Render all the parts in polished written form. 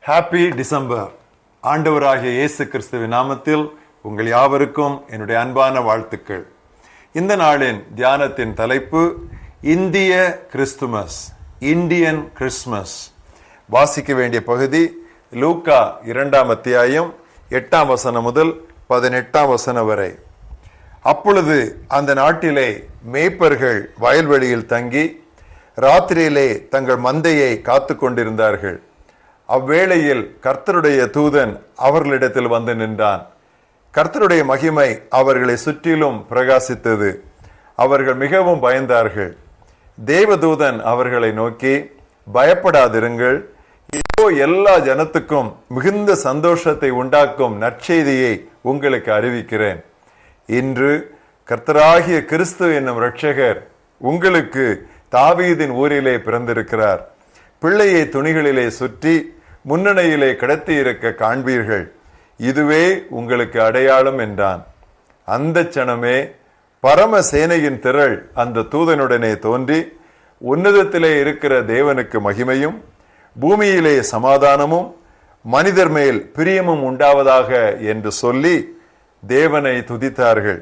Happy December. ஆண்டவராகிய இயேசு கிறிஸ்துவின் நாமத்தில் உங்கள் யாவருக்கும் என்னுடைய அன்பான வாழ்த்துக்கள். இந்த நாளின் தியானத்தின் தலைப்பு இந்திய கிறிஸ்துமஸ், இந்தியன் கிறிஸ்துமஸ். வாசிக்க வேண்டிய பகுதி லூக்கா 2ஆம் அத்தியாயம் 8ஆம் வசனம் முதல் 18ஆம் வசனம் வரை. அப்பொழுது அந்த நாட்டிலே மேய்ப்பர்கள் வயல்வெளியில் தங்கி ராத்திரியிலே தங்கள் மந்தையை காத்து கொண்டிருந்தார்கள். அவ்வேளையில் கர்த்தருடைய தூதன் அவர்களிடத்தில் வந்து நின்றான். கர்த்தருடைய மகிமை அவர்களை சுற்றிலும் பிரகாசித்தது. அவர்கள் மிகவும் பயந்தார்கள். தேவதூதன் அவர்களை நோக்கி, பயப்படாதிருங்கள், இதோ எல்லா ஜனத்துக்கும் மிகுந்த சந்தோஷத்தை உண்டாக்கும் நற்செய்தியை உங்களுக்கு அறிவிக்கிறேன். இன்று கர்த்தராகிய கிறிஸ்து என்னும் இரட்சகர் உங்களுக்கு தாவீதின் ஊரிலே பிறந்திருக்கிறார். பிள்ளையை துணிகளிலே சுற்றி முன்னணியிலே கிடத்தி இருக்க காண்பீர்கள். இதுவே உங்களுக்கு அடையாளம் என்றான். அந்த சனமே பரம சேனையின் திரள் அந்த தூதனுடனே தோன்றி, உன்னதத்திலே இருக்கிற தேவனுக்கு மகிமையும் பூமியிலே சமாதானமும் மனிதர் மேல் பிரியமும் உண்டாவதாக என்று சொல்லி தேவனை துதித்தார்கள்.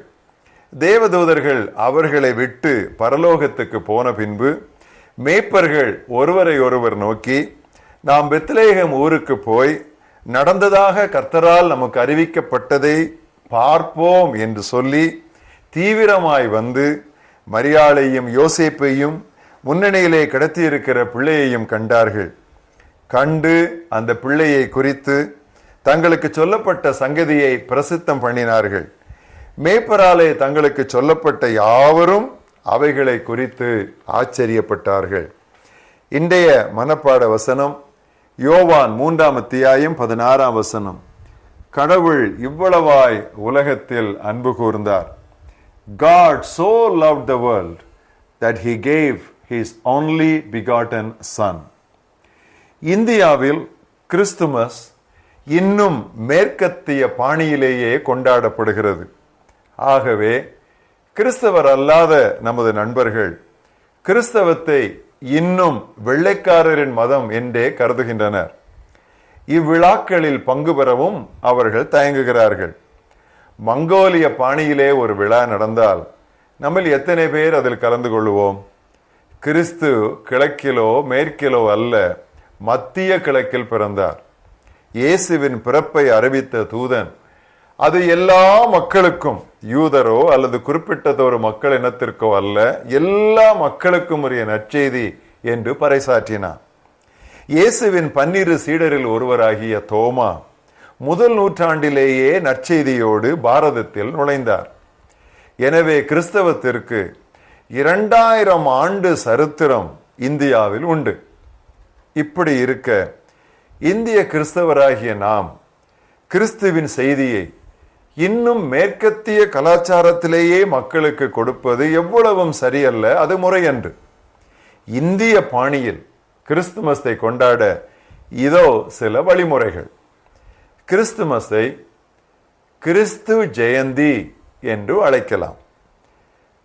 தேவதூதர்கள் அவர்களை விட்டு பரலோகத்துக்கு போன பின்பு மேய்ப்பர்கள் ஒருவரை ஒருவர் நோக்கி, நாம் பெத்லேகம் ஊருக்கு போய் நடந்ததாக கர்த்தரால் நமக்கு அறிவிக்கப்பட்டதை பார்ப்போம் என்று சொல்லி தீவிரமாய் வந்து மரியாளையும் யோசேப்பையும் முன்னணியிலே கிடத்தியிருக்கிற பிள்ளையையும் கண்டார்கள். கண்டு அந்த பிள்ளையை குறித்து தங்களுக்கு சொல்லப்பட்ட சங்கதியை பிரசித்தம் பண்ணினார்கள். மேய்ப்பராலே தங்களுக்கு சொல்லப்பட்ட யாவரும் அவைகளை குறித்து ஆச்சரியப்பட்டார்கள். இன்றைய மனப்பாட வசனம் யோவான் 3ஆம் அத்தியாயம் 16ஆம் வசனம். கடவுள் இவ்வளவாய் உலகத்தில் அன்பு கூர்ந்தார். God so loved the world that he gave his only begotten son. இந்தியாவில் கிறிஸ்துமஸ் இன்னும் மேற்கத்திய பாணியிலேயே கொண்டாடப்படுகிறது. ஆகவே கிறிஸ்தவர் அல்லாத நமது நண்பர்கள் கிறிஸ்தவத்தை இன்னும் வெள்ளைக்காரரின் மதம் என்றே கருதுகின்றனர். இவ்விழாக்களில் பங்கு பெறவும் அவர்கள் தயங்குகிறார்கள். மங்கோலிய பாணியிலே ஒரு விழா நடந்தால் நம்மில் எத்தனை பேர் அதில் கலந்து கொள்வோம்? கிறிஸ்து கிழக்கிலோ மேற்கிலோ அல்ல, மத்திய கிழக்கில் பிறந்தார். இயேசுவின் பிறப்பை அறிவித்த தூதன் அது எல்லா மக்களுக்கும், யூதரோ அல்லது குறிப்பிட்டதொரு மக்கள் இனத்திற்கோ அல்ல, எல்லா மக்களுக்கும் உரிய நற்செய்தி என்று பறைசாற்றினார். இயேசுவின் 12 சீடரில் ஒருவராகிய தோமா முதல் நூற்றாண்டிலேயே நற்செய்தியோடு பாரதத்தில் நுழைந்தார். எனவே கிறிஸ்தவத்திற்கு 2000 ஆண்டு சரித்திரம் இந்தியாவில் உண்டு. இப்படி இருக்க இந்திய கிறிஸ்தவராகிய நாம் கிறிஸ்துவின் செய்தியை இன்னும் மேற்கத்திய கலாச்சாரத்திலேயே மக்களுக்கு கொடுப்பது எவ்வளவும் சரியல்ல, அது முறையன்று. இந்திய பாணியில் கிறிஸ்துமஸை கொண்டாட இதோ சில வழிமுறைகள். கிறிஸ்துமஸை கிறிஸ்து ஜெயந்தி என்று அழைக்கலாம்.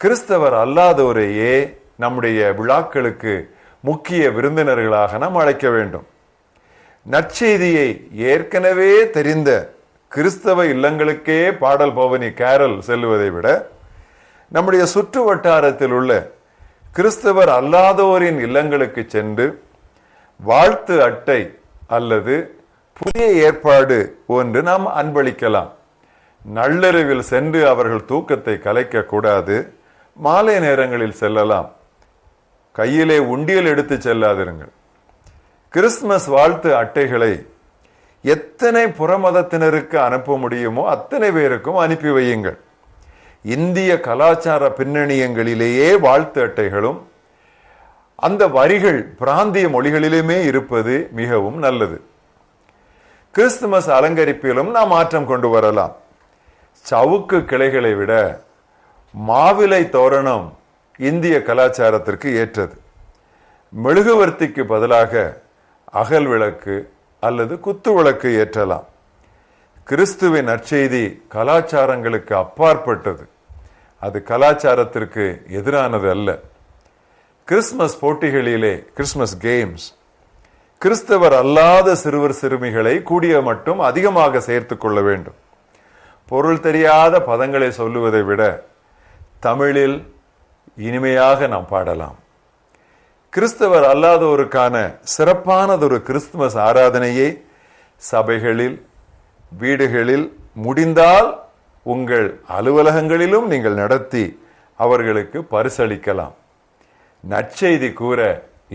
கிறிஸ்தவர் அல்லாதோரையே நம்முடைய விழாக்களுக்கு முக்கிய விருந்தினர்களாக நாம் அழைக்க வேண்டும். நற்செய்தியை ஏற்கனவே தெரிந்த கிறிஸ்தவ இல்லங்களுக்கே பாடல் பவனி கேரல் செல்லுவதை விட நம்முடைய சுற்று வட்டாரத்தில் உள்ள கிறிஸ்தவர் அல்லாதோரின் இல்லங்களுக்கு சென்று வாழ்த்து அட்டை அல்லது புதிய ஏற்பாடு ஒன்று நாம் அன்பளிக்கலாம். நள்ளிரவில் சென்று அவர்கள் தூக்கத்தை கலைக்க கூடாது. மாலை நேரங்களில் செல்லலாம். கையிலே உண்டியல் எடுத்து செல்லாதிருங்கள். கிறிஸ்துமஸ் வாழ்த்து அட்டைகளை எத்தனை புறமதத்தினருக்கு அனுப்ப முடியுமோ அத்தனை பேருக்கும் அனுப்பி வையுங்கள். இந்திய கலாச்சார பின்னணியங்களிலேயே வாழ்த்து அட்டைகளும் அந்த வரிகள் பிராந்திய மொழிகளிலுமே இருப்பது மிகவும் நல்லது. கிறிஸ்துமஸ் அலங்கரிப்பிலும் நாம் மாற்றம் கொண்டு வரலாம். சவுக்கு கிளைகளை விட மாவிலை தோரணம் இந்திய கலாச்சாரத்திற்கு ஏற்றது. மெழுகுவர்த்திக்கு பதிலாக அகல் விளக்கு அல்லது குத்து விளக்கு ஏற்றலாம். கிறிஸ்துவின் நற்செய்தி கலாச்சாரங்களுக்கு அப்பாற்பட்டது. அது கலாச்சாரத்திற்கு எதிரானது அல்ல. கிறிஸ்துமஸ் போட்டிகளிலே, கிறிஸ்துமஸ் கேம்ஸ், கிறிஸ்தவர் அல்லாத சிறுவர் சிறுமிகளை கூடிய மட்டும் அதிகமாக சேர்த்துக் கொள்ள வேண்டும். பொருள் தெரியாத பதங்களை சொல்லுவதை விட தமிழில் இனிமையாக நாம் பாடலாம். கிறிஸ்தவர் அல்லாதோருக்கான சிறப்பானதொரு கிறிஸ்துமஸ் ஆராதனையை சபைகளில், வீடுகளில், முடிந்தால் உங்கள் அலுவலகங்களிலும் நீங்கள் நடத்தி அவர்களுக்கு பரிசளிக்கலாம். நற்செய்தி கூற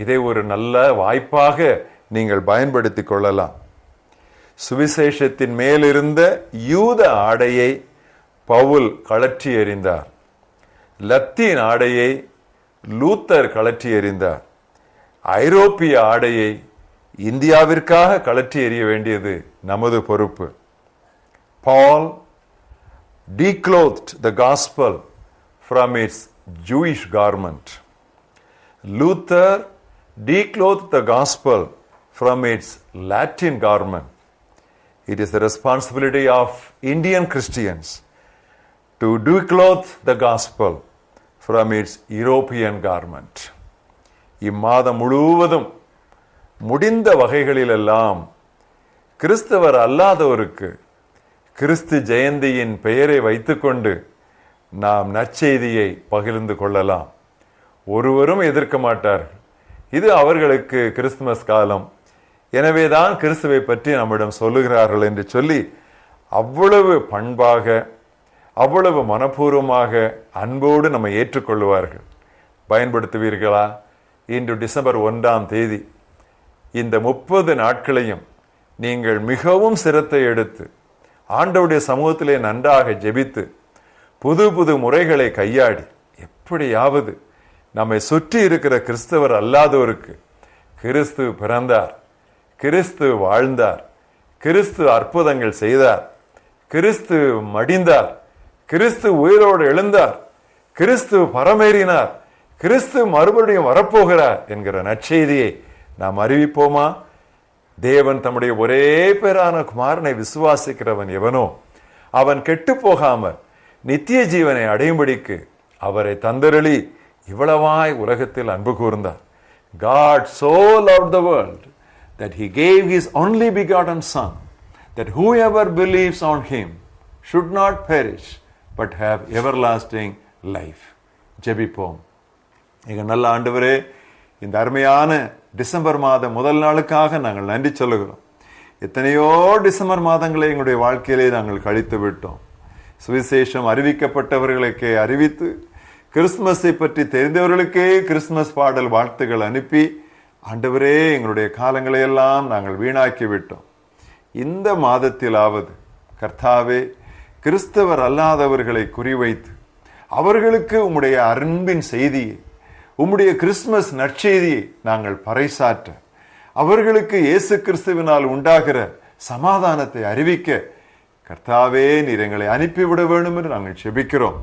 இதை ஒரு நல்ல வாய்ப்பாக நீங்கள் பயன்படுத்திக் கொள்ளலாம். சுவிசேஷத்தின் மேலிருந்த யூத ஆடையை பவுல் கழற்றி எறிந்தார். லத்தீன் ஆடையை லூத்தர் கழற்றி எறிந்தார். ஐரோப்பிய ஆடையை இந்தியாவிற்காக கழற்றி எறிய வேண்டியது நமது பொறுப்பு. Paul declothed the gospel from its Jewish garment. Luther declothed the gospel from its Latin garment. It is the responsibility of Indian Christians to declothe the gospel from its European garment. இம்மாதம் முழுவதும் முடிந்த வகைகளிலெல்லாம் கிறிஸ்தவர் அல்லாதவருக்கு கிறிஸ்து ஜெயந்தியின் பெயரை வைத்துக்கொண்டு நாம் நற்செய்தியை பகிர்ந்து கொள்ளலாம். ஒருவரும் எதிர்க்க மாட்டார்கள். இது அவர்களுக்கு கிறிஸ்துமஸ் காலம், எனவேதான் கிறிஸ்துவை பற்றி நம்மிடம் சொல்லுகிறார்கள் என்று சொல்லி அவ்வளவு பண்பாக, அவ்வளவு மனப்பூர்வமாக, அன்போடு நம்மை ஏற்றுக்கொள்வார்கள். பயன்படுத்துவீர்களா? இன்று டிசம்பர் 1 இந்த 30 நாட்களையும் நீங்கள் மிகவும் சிரத்தை எடுத்து ஆண்டவருடைய சமூகத்திலே நன்றாக ஜெபித்து புது புது முறைகளை கையாடி எப்படியாவது நம்மை சுற்றி இருக்கிற கிறிஸ்தவர் அல்லாதோருக்கு கிறிஸ்து பிறந்தார், கிறிஸ்து வாழ்ந்தார், கிறிஸ்து அற்புதங்கள் செய்தார், கிறிஸ்து மடிந்தார், கிறிஸ்து உயிரோடு எழுந்தார், கிறிஸ்து பரமேறினார், கிறிஸ்து மறுபடியும் வரப்போகிறார் என்கிற நற்செய்தியை நாம் அறிவிப்போமா? தேவன் தம்முடைய ஒரே பேரான குமாரனை விசுவாசிக்கிறவன் எவனோ அவன் கெட்டு போகாமல் நித்திய ஜீவனை அடையும்படிக்கு அவரை தந்தருளி இவ்வளவாய் உலகத்தில் அன்பு கூர்ந்தார். God so loved the world that he gave his only begotten son, that whoever believes on him should not perish but have everlasting life. ஜெபிப்போம். எங்க நல்ல ஆண்டவரே, இந்த அருமையான டிசம்பர் மாதம் முதல் நாளுக்காக நாங்கள் நன்றி சொல்லுகிறோம். எத்தனையோ டிசம்பர் மாதங்களை எங்களுடைய வாழ்க்கையிலே நாங்கள் கழித்து விட்டோம். சுவிசேஷம் அறிவிக்கப்பட்டவர்களுக்கே அறிவித்து, கிறிஸ்துமஸை பற்றி தெரிந்தவர்களுக்கே கிறிஸ்துமஸ் பாடல் வாழ்த்துகள் அனுப்பி, ஆண்டவரே எங்களுடைய காலங்களை எல்லாம் நாங்கள் வீணாக்கி விட்டோம். இந்த மாதத்திலாவது கர்த்தாவே, கிறிஸ்தவர் அல்லாதவர்களை குறிவைத்து அவர்களுக்கு உம்முடைய அன்பின் செய்தியை, உம்முடைய கிறிஸ்துமஸ் நற்செய்தியை நாங்கள் பறைசாற்ற, அவர்களுக்கு இயேசு கிறிஸ்துவினால் உண்டாகிற சமாதானத்தை அறிவிக்க கர்த்தாவே நீர் எங்களை அனுப்பிவிட வேண்டும் என்று நாங்கள் செபிக்கிறோம்.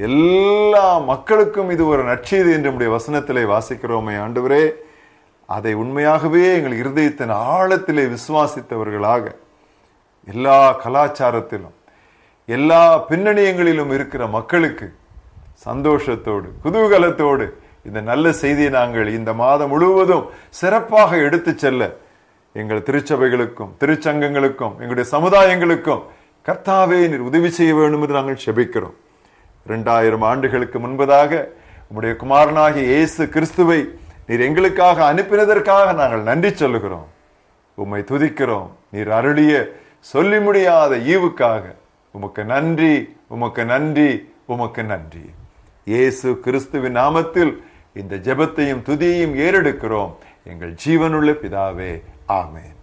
எல்லா மக்களுக்கும் இது ஒரு நற்செய்தி என்று நம்முடைய வசனத்திலே வாசிக்கிறோமே ஆண்டவரே, அதை உண்மையாகவே எங்கள் இருதயத்தின் ஆழத்திலே விசுவாசித்தவர்களாக எல்லா கலாச்சாரத்திலும் எல்லா பின்னணியங்களிலும் இருக்கிற மக்களுக்கு சந்தோஷத்தோடு குதூகலத்தோடு இந்த நல்ல செய்தியை நாங்கள் இந்த மாதம் முழுவதும் சிறப்பாக எடுத்து செல்ல எங்கள் திருச்சபைகளுக்கும் திருச்சங்கங்களுக்கும் எங்களுடைய சமுதாயங்களுக்கும் கர்த்தாவே நீர் உதவி செய்ய வேண்டும் என்று நாங்கள் செபிக்கிறோம். 2000 ஆண்டுகளுக்கு முன்பதாக உம்முடைய குமாரனாகிய இயேசு கிறிஸ்துவை நீர் எங்களுக்காக அனுப்பினதற்காக நாங்கள் நன்றி சொல்லுகிறோம். உம்மை துதிக்கிறோம். நீர் அருளிய சொல்லி முடியாத ஈவுக்காக உமக்கு நன்றி, உமக்கு நன்றி, உமக்கு நன்றி. இயேசு கிறிஸ்துவின் நாமத்தில் இந்த ஜெபத்தையும் துதியையும் ஏறெடுக்கிறோம் எங்கள் ஜீவனுள்ள பிதாவே, ஆமென்.